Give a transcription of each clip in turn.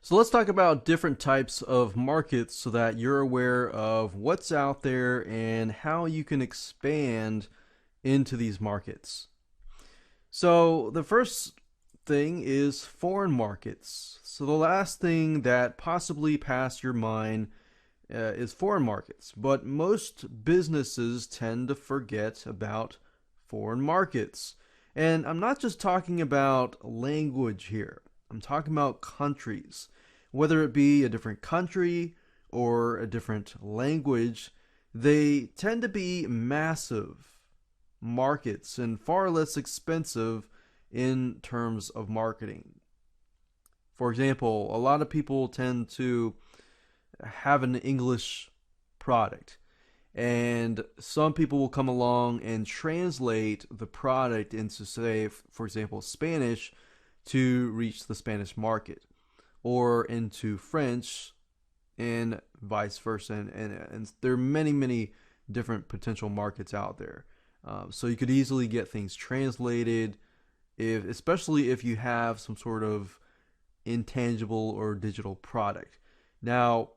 So let's talk about different types of markets so that you're aware of what's out there and how you can expand into these markets. So the first thing is foreign markets. So the last thing that possibly passed your mind is foreign markets, but most businesses tend to forget about foreign markets. And I'm not just talking about language here. I'm talking about countries. Whether it be a different country or a different language, they tend to be massive markets and far less expensive in terms of marketing. For example, a lot of people tend to have an English product, and some people will come along and translate the product into, say, for example, Spanish to reach the Spanish market, or into French, and vice versa. And there are many, many different potential markets out there. So you could easily get things translated, especially if you have some sort of intangible or digital product. Now,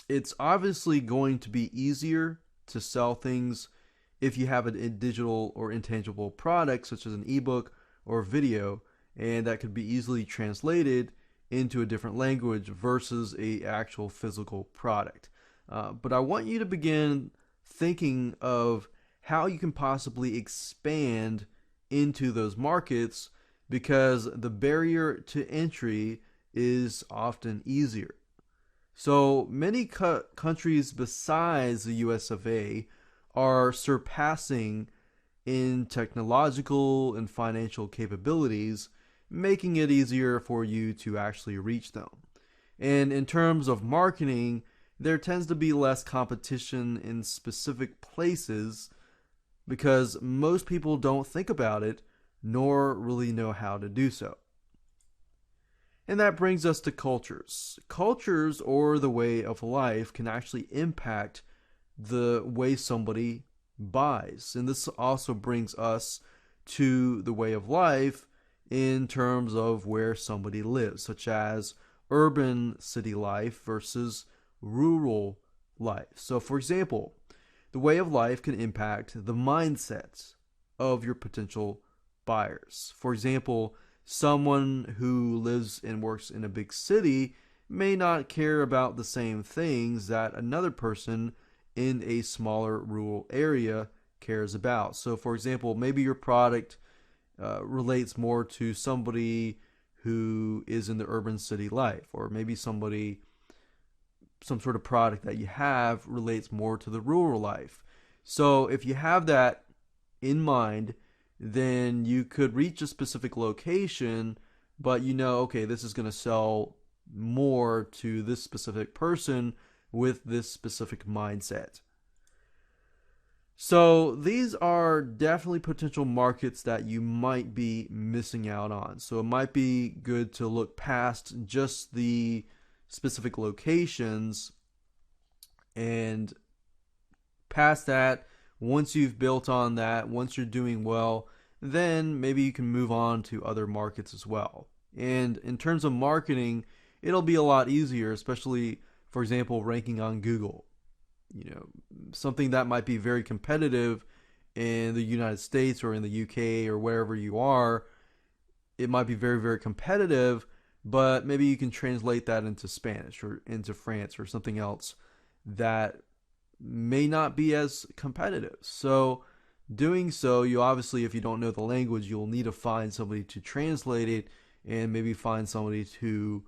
it's obviously going to be easier to sell things if you have a digital or intangible product, such as an ebook or video, and that could be easily translated into a different language versus a actual physical product. But I want you to begin thinking of how you can possibly expand into those markets, because the barrier to entry is often easier. So many countries besides the US of A are surpassing in technological and financial capabilities, making it easier for you to actually reach them. And in terms of marketing, there tends to be less competition in specific places because most people don't think about it nor really know how to do so. And that brings us to cultures. Cultures, or the way of life, can actually impact the way somebody buys. And this also brings us to the way of life in terms of where somebody lives, such as urban city life versus rural life. So, for example, the way of life can impact the mindset of your potential buyers. For example, someone who lives and works in a big city may not care about the same things that another person in a smaller rural area cares about. So, for example, maybe your product relates more to somebody who is in the urban city life, or maybe some sort of product that you have relates more to the rural life. So, if you have that in mind, then you could reach a specific location, but okay, this is going to sell more to this specific person with this specific mindset. So these are definitely potential markets that you might be missing out on. So it might be good to look past just the specific locations, and past that, once you've built on that, once you're doing well, then maybe you can move on to other markets as well. And in terms of marketing, it'll be a lot easier, especially, for example, ranking on Google. Something that might be very competitive in the United States or in the UK or wherever you are, it might be very, very competitive, but maybe you can translate that into Spanish or into France or something else that may not be as competitive. So, doing so, you obviously, if you don't know the language, you'll need to find somebody to translate it and maybe find somebody to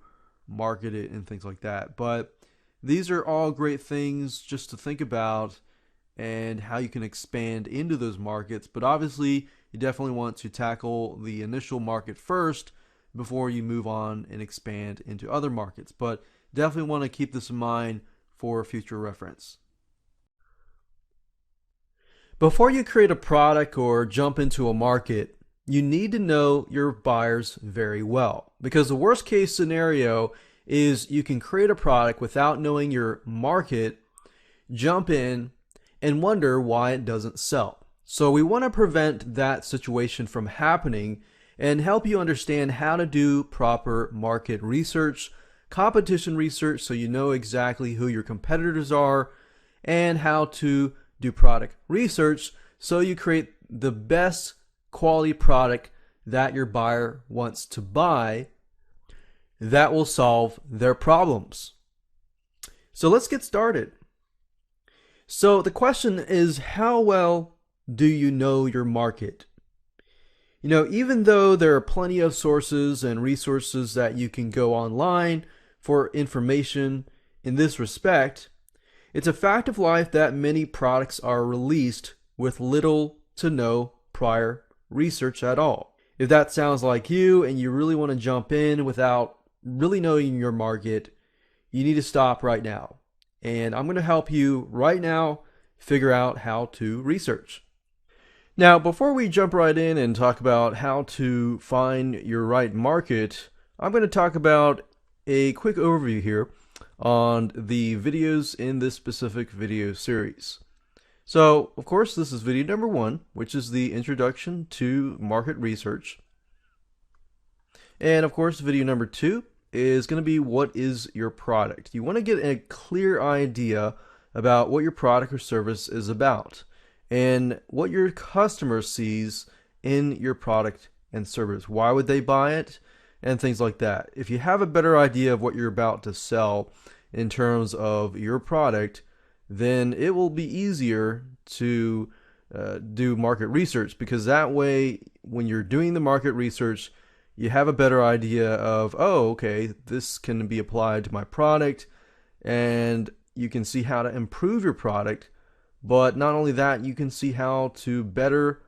market it and things like that. But these are all great things just to think about and how you can expand into those markets. But obviously, you definitely want to tackle the initial market first before you move on and expand into other markets. But definitely want to keep this in mind for future reference. Before you create a product or jump into a market, you need to know your buyers very well. Because the worst case scenario is you can create a product without knowing your market, jump in, and wonder why it doesn't sell. So we want to prevent that situation from happening and help you understand how to do proper market research, competition research so you know exactly who your competitors are, and how to do product research so you create the best quality product that your buyer wants to buy that will solve their problems. So let's get started. So the question is, how well do you know your market? Even though there are plenty of sources and resources that you can go online for information in this respect, it's a fact of life that many products are released with little to no prior research at all. If that sounds like you and you really want to jump in without really knowing your market, you need to stop right now. And I'm going to help you right now figure out how to research. Now, before we jump right in and talk about how to find your right market, I'm going to talk about a quick overview here on the videos in this specific video series. So, of course, this is video number 1, which is the introduction to market research. And of course, video number 2 is going to be, what is your product? You want to get a clear idea about what your product or service is about and what your customer sees in your product and service. Why would they buy it? And things like that. If you have a better idea of what you're about to sell in terms of your product, then it will be easier to do market research, because that way, when you're doing the market research, you have a better idea of, oh, okay, this can be applied to my product, and you can see how to improve your product. But not only that, you can see how to better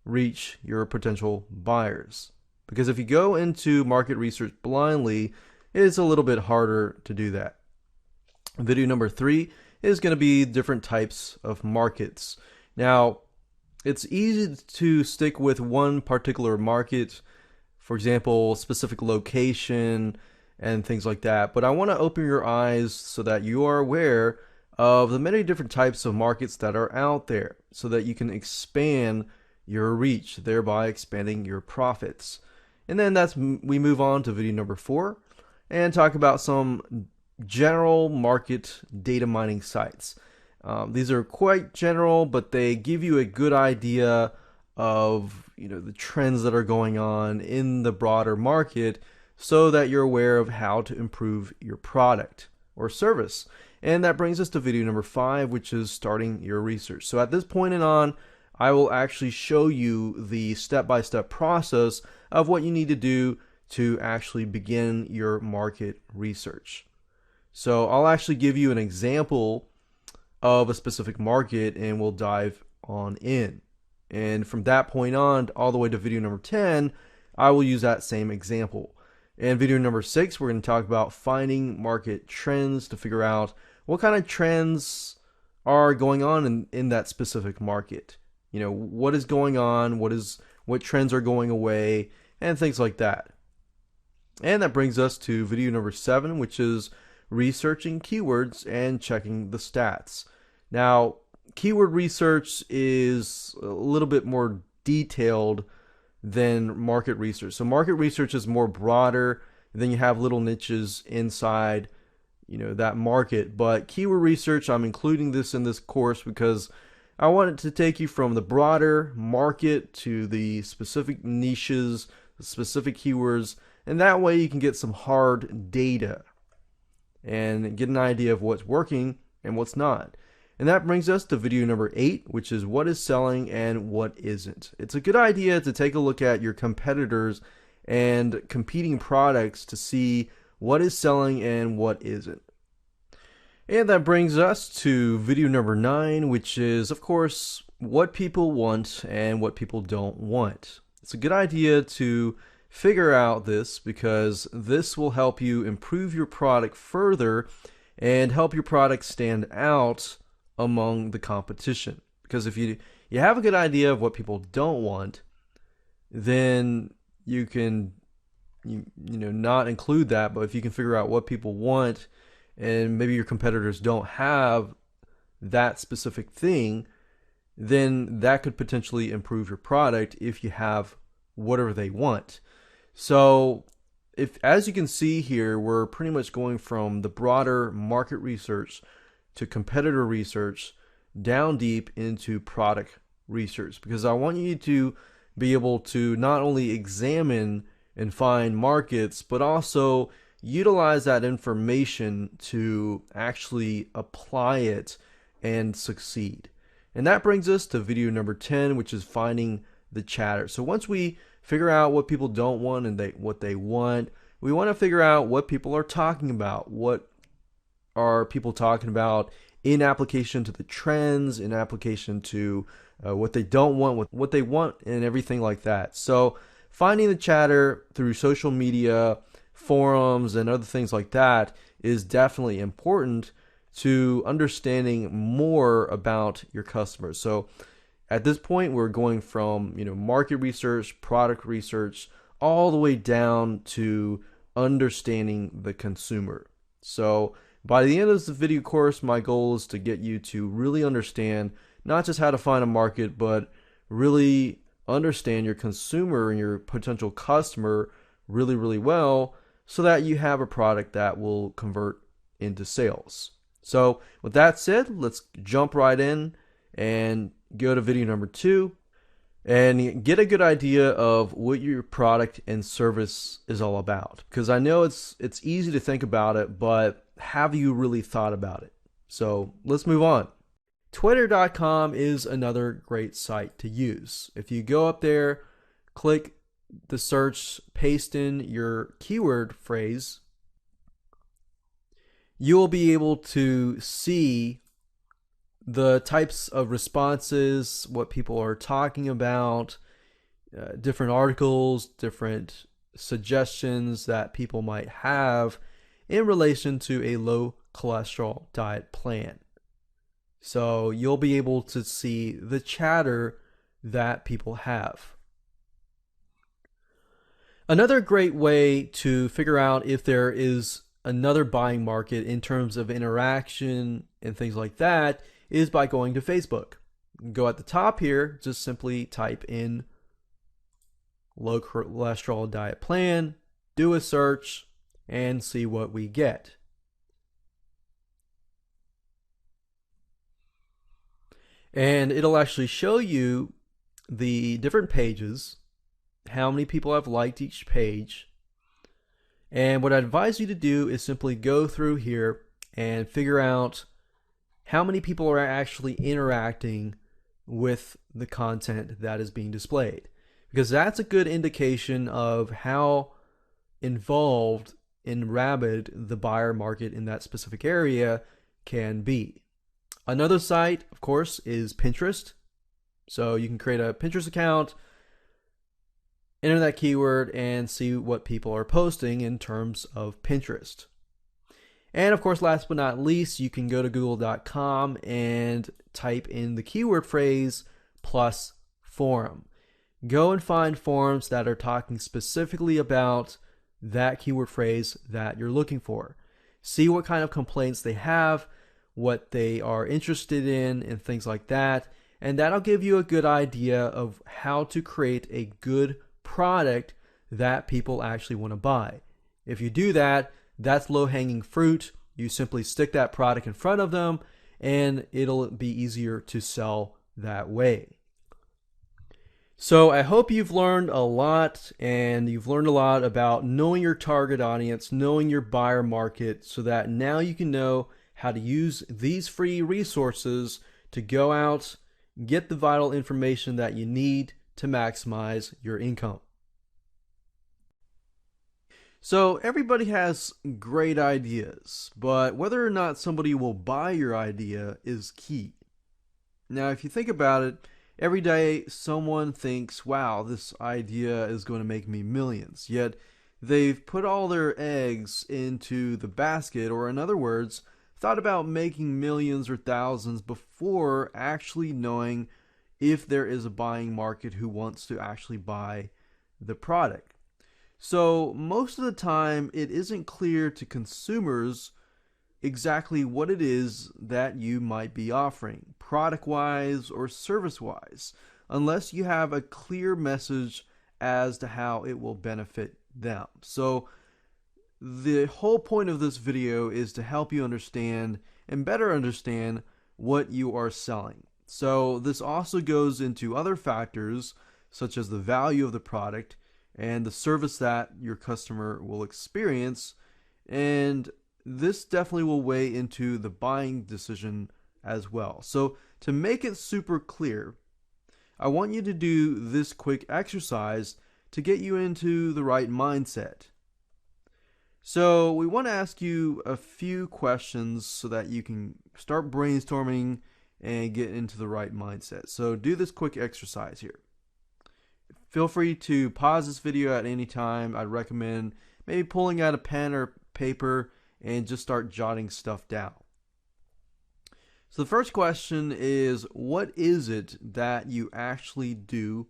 reach your potential buyers. Because if you go into market research blindly, it's a little bit harder to do that. Video number 3 is going to be different types of markets. Now, it's easy to stick with one particular market, for example, specific location and things like that. But I want to open your eyes so that you are aware of the many different types of markets that are out there, so that you can expand your reach, thereby expanding your profits. And then we move on to video number 4 and talk about some general market data mining sites. These are quite general, but they give you a good idea of the trends that are going on in the broader market, so that you're aware of how to improve your product or service. And that brings us to video number 5, which is starting your research. So at this point and on, I will actually show you the step-by-step process of what you need to do to actually begin your market research. So I'll actually give you an example of a specific market, and we'll dive on in. And from that point on, all the way to video number 10, I will use that same example. In video number 6, we're going to talk about finding market trends to figure out what kind of trends are going on in that specific market. What is going on, what trends are going away, and things like that. And that brings us to video number 7, which is researching keywords and checking the stats. Now, keyword research is a little bit more detailed than market research. So market research is more broader, and then you have little niches inside that market. But keyword research, I'm including this in this course because I wanted to take you from the broader market to the specific niches, the specific keywords, and that way you can get some hard data and get an idea of what's working and what's not. And that brings us to video number 8, which is what is selling and what isn't. It's a good idea to take a look at your competitors and competing products to see what is selling and what isn't. And that brings us to video number 9, which is, of course, what people want and what people don't want. It's a good idea to figure out this, because this will help you improve your product further and help your product stand out among the competition. Because if you have a good idea of what people don't want, then you can not include that. But if you can figure out what people want, and maybe your competitors don't have that specific thing, then that could potentially improve your product if you have whatever they want. So if, as you can see here, we're pretty much going from the broader market research to competitor research down deep into product research, because I want you to be able to not only examine and find markets, but also utilize that information to actually apply it and succeed. And that brings us to video number 10, which is finding the chatter. So once we figure out what people don't want and what they want, we want to figure out what people are talking about. What are people talking about in application to the trends, in application to what they don't want, what they want, and everything like that. So finding the chatter through social media, forums, and other things like that is definitely important to understanding more about your customers. So at this point, we're going from market research, product research, all the way down to understanding the consumer. So by the end of this video course, my goal is to get you to really understand not just how to find a market, but really understand your consumer and your potential customer really, really well, so that you have a product that will convert into sales. So with that said, let's jump right in and go to video number 2 and get a good idea of what your product and service is all about. Because I know it's easy to think about it, but have you really thought about it? So let's move on. Twitter.com is another great site to use. If you go up there, click the search, paste in your keyword phrase, you will be able to see the types of responses, what people are talking about, different articles, different suggestions that people might have in relation to a low cholesterol diet plan. So you'll be able to see the chatter that people have. Another great way to figure out if there is another buying market in terms of interaction and things like that is by going to Facebook. Go at the top here, just simply type in low cholesterol diet plan, do a search, and see what we get. And it'll actually show you the different pages, how many people have liked each page. And what I advise you to do is simply go through here and figure out how many people are actually interacting with the content that is being displayed, because that's a good indication of how involved and rabid the buyer market in that specific area can be. Another site, of course, is Pinterest. So you can create a Pinterest account, enter that keyword, and see what people are posting in terms of Pinterest. And of course, last but not least, you can go to google.com and type in the keyword phrase plus forum. Go and find forums that are talking specifically about that keyword phrase that you're looking for. See what kind of complaints they have, what they are interested in, and things like that. And that'll give you a good idea of how to create a good product that people actually want to buy. If you do that, that's low-hanging fruit. You simply stick that product in front of them, and it'll be easier to sell that way. So I hope you've learned a lot, and you've learned a lot about knowing your target audience, knowing your buyer market, so that now you can know how to use these free resources to go out, get the vital information that you need to maximize your income. So everybody has great ideas, but whether or not somebody will buy your idea is key. Now, if you think about it, every day someone thinks, wow, this idea is going to make me millions. Yet they've put all their eggs into the basket, or in other words, thought about making millions or thousands before actually knowing if there is a buying market who wants to actually buy the product. So most of the time, it isn't clear to consumers exactly what it is that you might be offering, product-wise or service-wise, unless you have a clear message as to how it will benefit them. So the whole point of this video is to help you understand and better understand what you are selling. So this also goes into other factors such as the value of the product and the service that your customer will experience, and this definitely will weigh into the buying decision as well. So to make it super clear, I want you to do this quick exercise to get you into the right mindset. So we want to ask you a few questions so that you can start brainstorming and get into the right mindset. So do this quick exercise here. Feel free to pause this video at any time. I'd recommend maybe pulling out a pen or paper and just start jotting stuff down. So the first question is, what is it that you actually do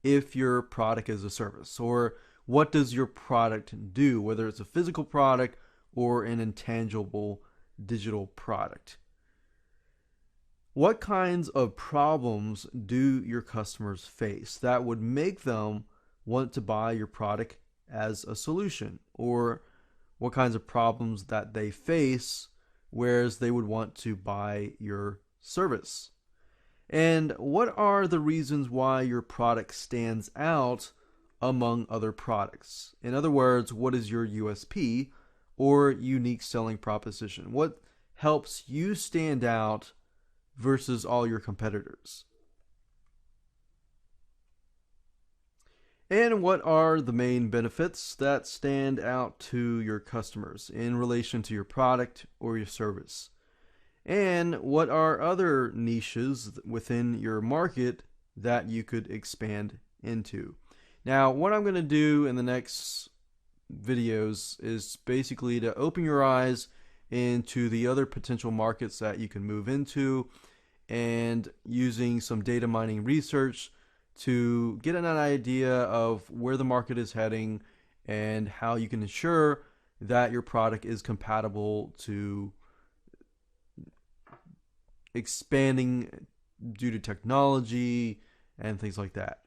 if your product is a service? Or what does your product do, whether it's a physical product or an intangible digital product? What kinds of problems do your customers face that would make them want to buy your product as a solution? Or what kinds of problems that they face whereas they would want to buy your service? And what are the reasons why your product stands out among other products? In other words, what is your USP or unique selling proposition? What helps you stand out versus all your competitors? And what are the main benefits that stand out to your customers in relation to your product or your service? And what are other niches within your market that you could expand into? Now, what I'm going to do in the next videos is basically to open your eyes into the other potential markets that you can move into, and using some data mining research to get an idea of where the market is heading and how you can ensure that your product is compatible to expanding due to technology and things like that.